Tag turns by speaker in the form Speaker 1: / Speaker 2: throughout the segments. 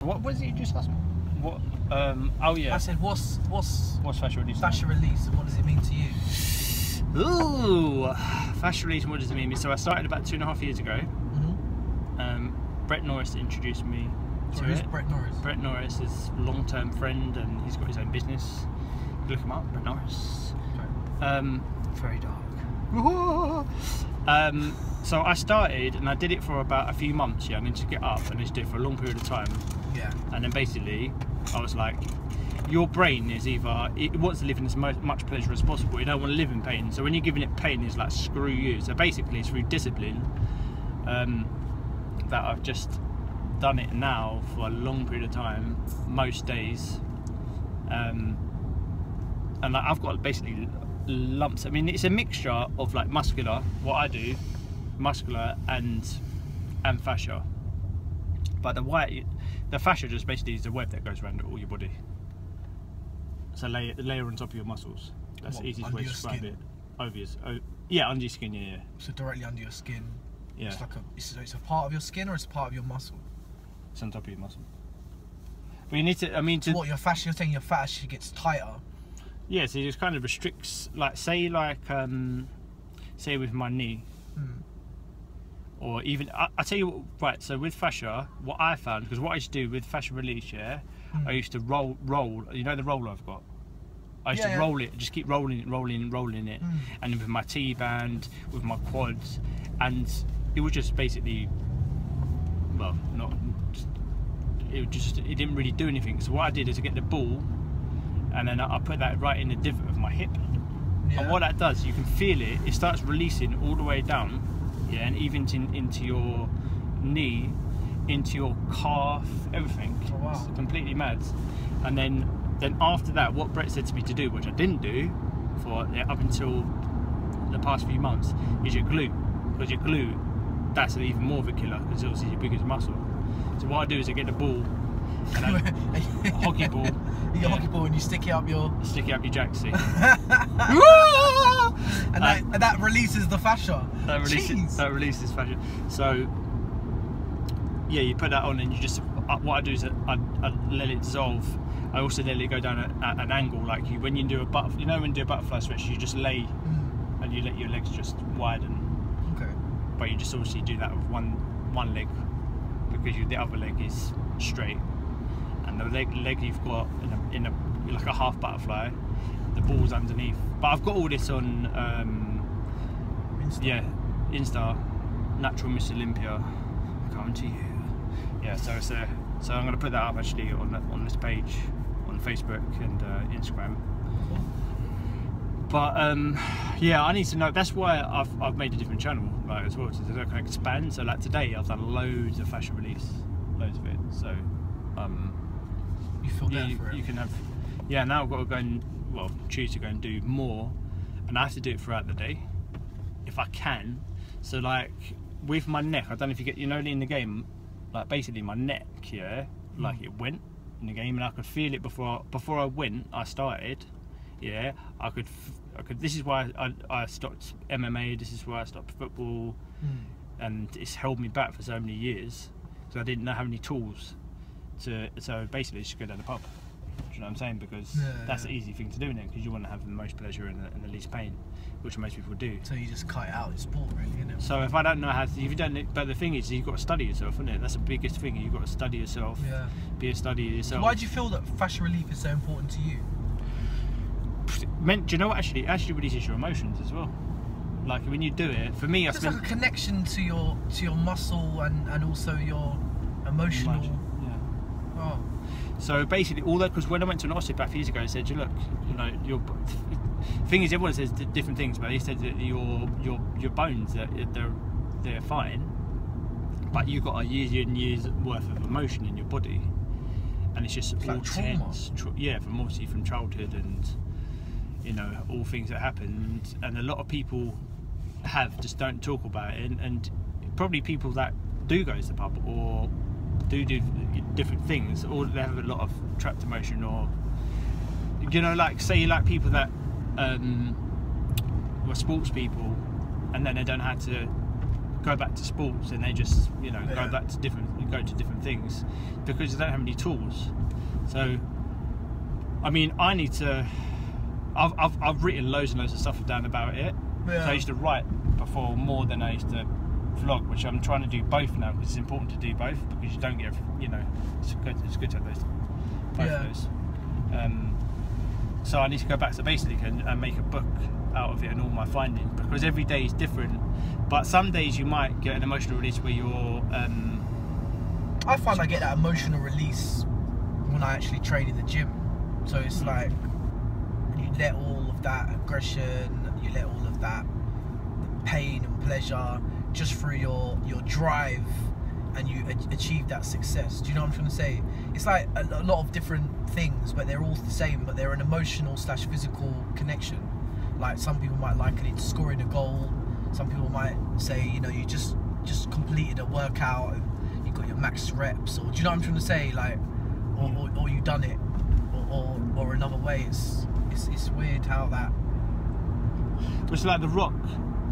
Speaker 1: What was it you just asked me? What? Oh yeah.
Speaker 2: I said, what's
Speaker 1: Fascia Release?
Speaker 2: Fascia Release, and what does it mean to you?
Speaker 1: Ooh, Fascia Release. What does it mean? So I started about 2.5 years ago. Brett Norris introduced me to
Speaker 2: Who's
Speaker 1: it.
Speaker 2: Brett Norris?
Speaker 1: Brett Norris is a long-term friend, and he's got his own business. Look him up, Brett Norris.
Speaker 2: Okay. Very dark.
Speaker 1: So I started, and I did it for about a few months. Yeah, I need to get up, and I just did it for a long period of time.
Speaker 2: Yeah.
Speaker 1: And then basically, I was like, your brain is either it wants to live in as much pleasure as possible. You don't want to live in pain. So when you're giving it pain, it's like screw you. So basically, it's through discipline that I've just done it now for a long period of time, most days. And like, I've got basically lumps. I mean, it's a mixture of like muscular, what I do, muscular and fascia. But the fascia just basically is the web that goes around all your body. So layer on top of your muscles. That's the easiest way to describe it. Yeah, under your skin. Yeah.
Speaker 2: So directly under your skin.
Speaker 1: Yeah.
Speaker 2: It's like it's a part of your skin, or it's a part of your muscle.
Speaker 1: It's on top of your muscle. But you need to. I mean,
Speaker 2: so what your fascia? You're saying your fascia gets tighter.
Speaker 1: Yeah. So it just kind of restricts. Like say with my knee. Or even, I tell you what, right, so with fascia, what I found, because what I used to do with Fascia Release, yeah, I used to roll, you know the roller I've got? I used to roll it, just keep rolling it, and with my T-band, with my quads, and it was just basically, well, it didn't really do anything. So what I did is I get the ball, and then I put that right in the divot of my hip, and what that does, you can feel it, it starts releasing all the way down. Yeah, and even into your knee, into your calf, everything.
Speaker 2: Oh, wow.
Speaker 1: It's completely mad. And then after that, what Brett said to me to do, which I didn't do for up until the past few months, is your glute. Because your glute, that's even more of a killer, because obviously your biggest muscle. So what I do is I get the ball, and a hockey ball.
Speaker 2: You get a hockey ball and you stick it up your
Speaker 1: jacksie.
Speaker 2: and that releases the fascia.
Speaker 1: That releases fascia. So yeah, you put that on, and you just what I do is I let it dissolve. I also let it go down at an angle, like when you do a butterfly. You know, when you do a butterfly stretch, you just lay and you let your legs just widen. Okay. But you just obviously do that with one leg, because the other leg is straight, and the leg you've got in a like a half butterfly, the ball's underneath. But I've got all this on Insta, Natural Miss Olympia, coming to you. Yeah, so I'm going to put that up actually on this page on Facebook and Instagram. But yeah, I need to know. That's why I've made a different channel, like, as well, so that I can expand. So like today, I've done loads of Fascia Release, loads of it. So
Speaker 2: you feel better for it.
Speaker 1: You can have. Yeah, now I've got to go and choose to go and do more, and I have to do it throughout the day, if I can. So like with my neck, I don't know if you get, in the game, like basically my neck, like it went in the game, and I could feel it before I started. Yeah, I could. This is why I stopped MMA. This is why I stopped football, and it's held me back for so many years. So I didn't have any tools so basically just go down the pub. Do you know what I'm saying? Because that's the easy thing to do in it, because you want to have the most pleasure and the least pain, which most people do.
Speaker 2: So you just cut it out in sport, really, isn't it?
Speaker 1: So if I don't know how to, if you don't, but the thing is, you've got to study yourself, isn't it? That's the biggest thing. You've got to study yourself. Yeah. Be a study of yourself.
Speaker 2: So why do you feel that fascia relief is so important to you?
Speaker 1: Do you know what? Actually releases your emotions as well. Like when you do it, for me,
Speaker 2: it's like a connection to your muscle and also your emotional. Oh.
Speaker 1: So basically, all that, because when I went to an osteopath years ago, he said, "Look, your thing is, everyone says different things, but he said that your bones, they're fine, but you've got years and years worth of emotion in your body, and it's just all tense. From childhood, and all things that happened, and a lot of people just don't talk about it, and probably people that do go to the pub or do different things, or they have a lot of trapped emotion, or like say like people that were sports people, and then they don't know how to go back to sports and they just, you know, go to different things because they don't have any tools. So, I mean, I need to. I've written loads and loads of stuff down about it. Yeah. So I used to write before more than I used to vlog, which I'm trying to do both now because it's important to do both because you don't get, you know, it's good to have those both of those. So I need to go back to basics and make a book out of it and all my findings because every day is different. But some days you might get an emotional release where you're.
Speaker 2: I find I get that emotional release when I actually train in the gym. So it's like you let all of that aggression, you let all of that pain and pleasure just through your drive, and you achieve that success. Do you know what I'm trying to say? It's like a lot of different things, but they're all the same, but they're an emotional / physical connection. Like some people might liken it to scoring a goal. Some people might say, you know, you just completed a workout and you got your max reps, or do you know what I'm trying to say? Like, or you done it, or another way. It's weird how that.
Speaker 1: It's like The Rock.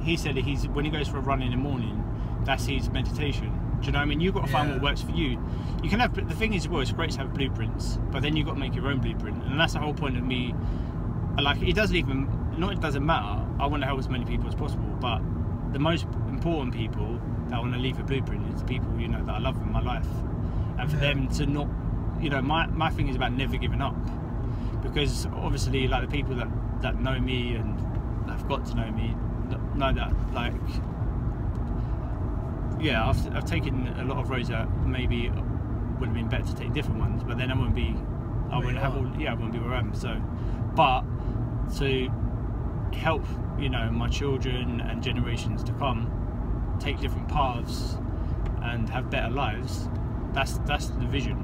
Speaker 1: He said when he goes for a run in the morning, that's his meditation. Do you know what I mean? You've got to find what works for you. You can have, the thing is, well, it's great to have blueprints, but then you've got to make your own blueprint, and that's the whole point of me. Like, it doesn't matter. I want to help as many people as possible, but the most important people that I want to leave a blueprint is the people, you know, that I love in my life, and for them to not, you know, my thing is about never giving up, because obviously, like, the people that know me and have got to know me know that, like, yeah, I've taken a lot of roads that maybe would have been better to take different ones, but then I wouldn't be where I am. So, but to help, you know, my children and generations to come take different paths and have better lives, that's the vision.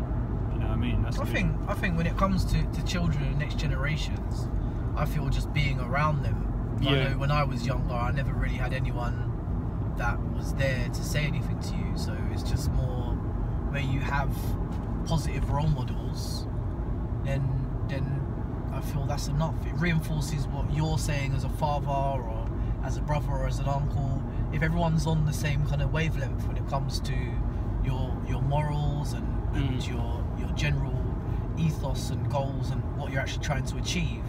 Speaker 1: You know what I mean? That's I
Speaker 2: think when it comes to children and next generations, I feel just being around them. I know when I was younger, I never really had anyone that was there to say anything to you, so it's just more where you have positive role models, then I feel that's enough. It reinforces what you're saying as a father or as a brother or as an uncle. If everyone's on the same kind of wavelength when it comes to your morals and your general ethos and goals and what you're actually trying to achieve,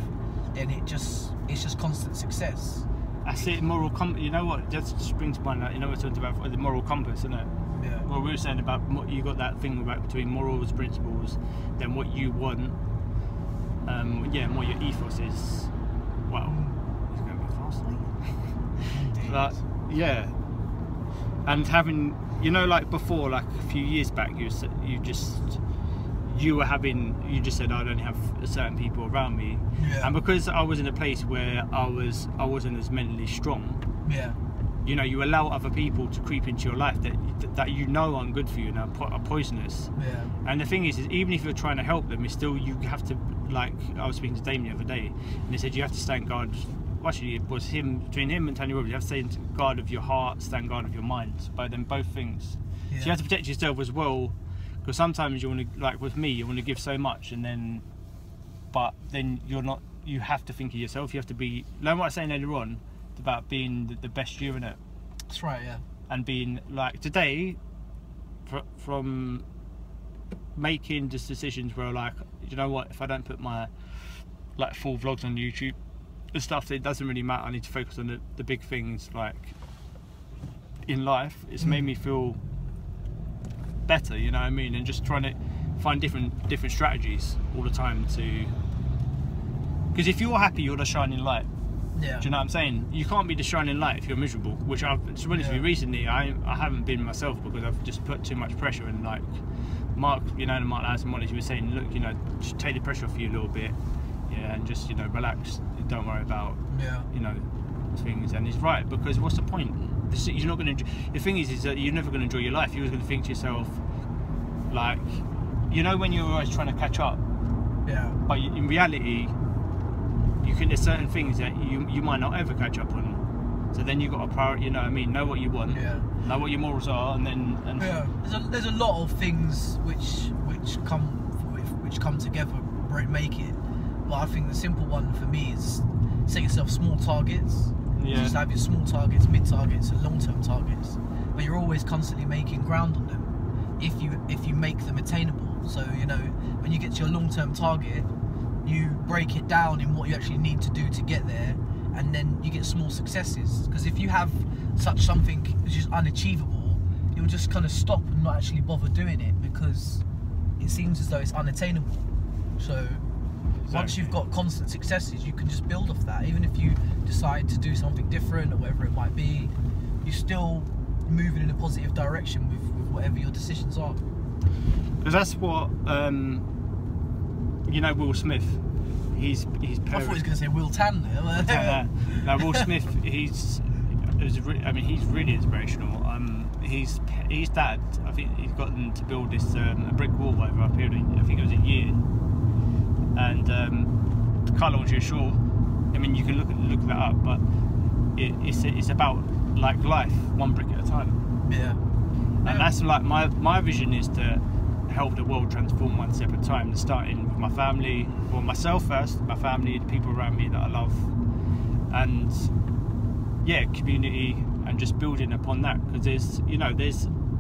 Speaker 2: then it's just constant success.
Speaker 1: I see moral compass. You know what? Just springs to mind that, you know, we're talking about the moral compass, isn't it?
Speaker 2: Yeah.
Speaker 1: Well, we were saying about you got that thing about between morals, principles, then what you want, and what your ethos is. Well, it's going to be fast, mate. But yeah, and having, you know, like before, like a few years back, you just said I'd only have certain people around me, and because I was in a place where I wasn't as mentally strong, you know, you allow other people to creep into your life that you know aren't good for you and are poisonous. And the thing is even if you're trying to help them, it's still, you have to, like, I was speaking to Damien the other day, and he said you have to stand guard. Well, actually, it was between him and Tony Robbins. You have to stand guard of your heart, stand guard of your mind, but then both things. So you have to protect yourself as well. Because sometimes you want to, like with me, you want to give so much, but then you're not. You have to think of yourself. You have to be. Like what I was saying earlier on about being the best you in it.
Speaker 2: That's right, yeah.
Speaker 1: And being like today, from making just decisions where, like, you know what, if I don't put my like full vlogs on YouTube and stuff, it doesn't really matter. I need to focus on the big things, like in life. It's made me feel better, you know what I mean, and just trying to find different strategies all the time to, because if you're happy, you're the shining light. Do you know what I'm saying? You can't be the shining light if you're miserable, which I've, to be honest with you, recently I haven't been myself because I've just put too much pressure, and like Mark, you know, Mark Larson, he was saying, look, you know, just take the pressure off you a little bit, and just, you know, relax, don't worry about you know, things. And he's right, because what's the point? You're not going to. The thing is that you're never going to enjoy your life. You're always going to think to yourself, like, you know, when you're always trying to catch up. But in reality, there's certain things that you might not ever catch up on. So then you've got a priority. You know what I mean? Know what you want. Know what your morals are, and then.
Speaker 2: There's a lot of things which come together, make it. But I think the simple one for me is set yourself small targets. Just have your small targets, mid targets, and long-term targets, but you're always constantly making ground on them if you make them attainable. So, you know, when you get to your long-term target, you break it down in what you actually need to do to get there, and then you get small successes. Because if you have something which is unachievable, you'll just kind of stop and not actually bother doing it because it seems as though it's unattainable. So once you've got constant successes, you can just build off that. Even if you decide to do something different or whatever it might be, you're still moving in a positive direction with whatever your decisions are.
Speaker 1: Because that's what you know, Will Smith. He's
Speaker 2: I thought he was going to say Will Tan there.
Speaker 1: No, Will Smith. He's really inspirational. His dad, I think he's got them to build this a brick wall over a period. I think it was a year. And cut long story short, I mean, you can look that up, but it's about like life, one brick at a time.
Speaker 2: Yeah.
Speaker 1: And that's like my vision is to help the world transform one step at a time. Starting with my family, well, myself first, my family, the people around me that I love, and yeah, community, and just building upon that. Because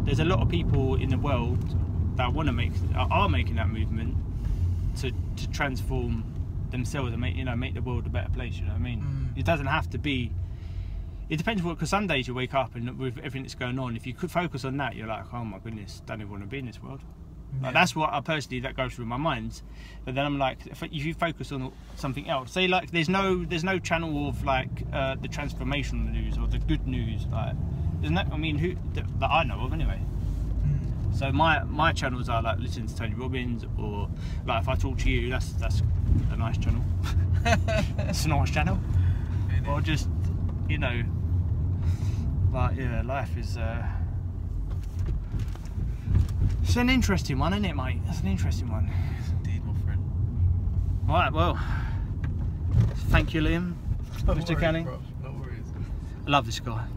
Speaker 1: there's a lot of people in the world that want to are making that movement to transform themselves and make the world a better place. You know what I mean? It doesn't have to be. It depends because some days you wake up and with everything that's going on, if you could focus on that, you're like, oh my goodness, don't even want to be in this world.
Speaker 2: Yeah.
Speaker 1: Like, that's what that goes through my mind. But then I'm like, if you focus on something else, say like there's no channel of like the transformational news or the good news, like isn't that? I mean, that I know of anyway. So my channels are like listening to Tony Robbins, or like if I talk to you, that's a nice channel. It's a nice channel. Really? Or just, you know, like, yeah, life is it's an interesting one, isn't it, mate? It's an interesting one.
Speaker 2: Yes, indeed, my friend.
Speaker 1: Alright, well, thank you, Liam.
Speaker 2: No
Speaker 1: Mr.
Speaker 2: worries,
Speaker 1: Canning.
Speaker 2: bro. No worries.
Speaker 1: I love this guy.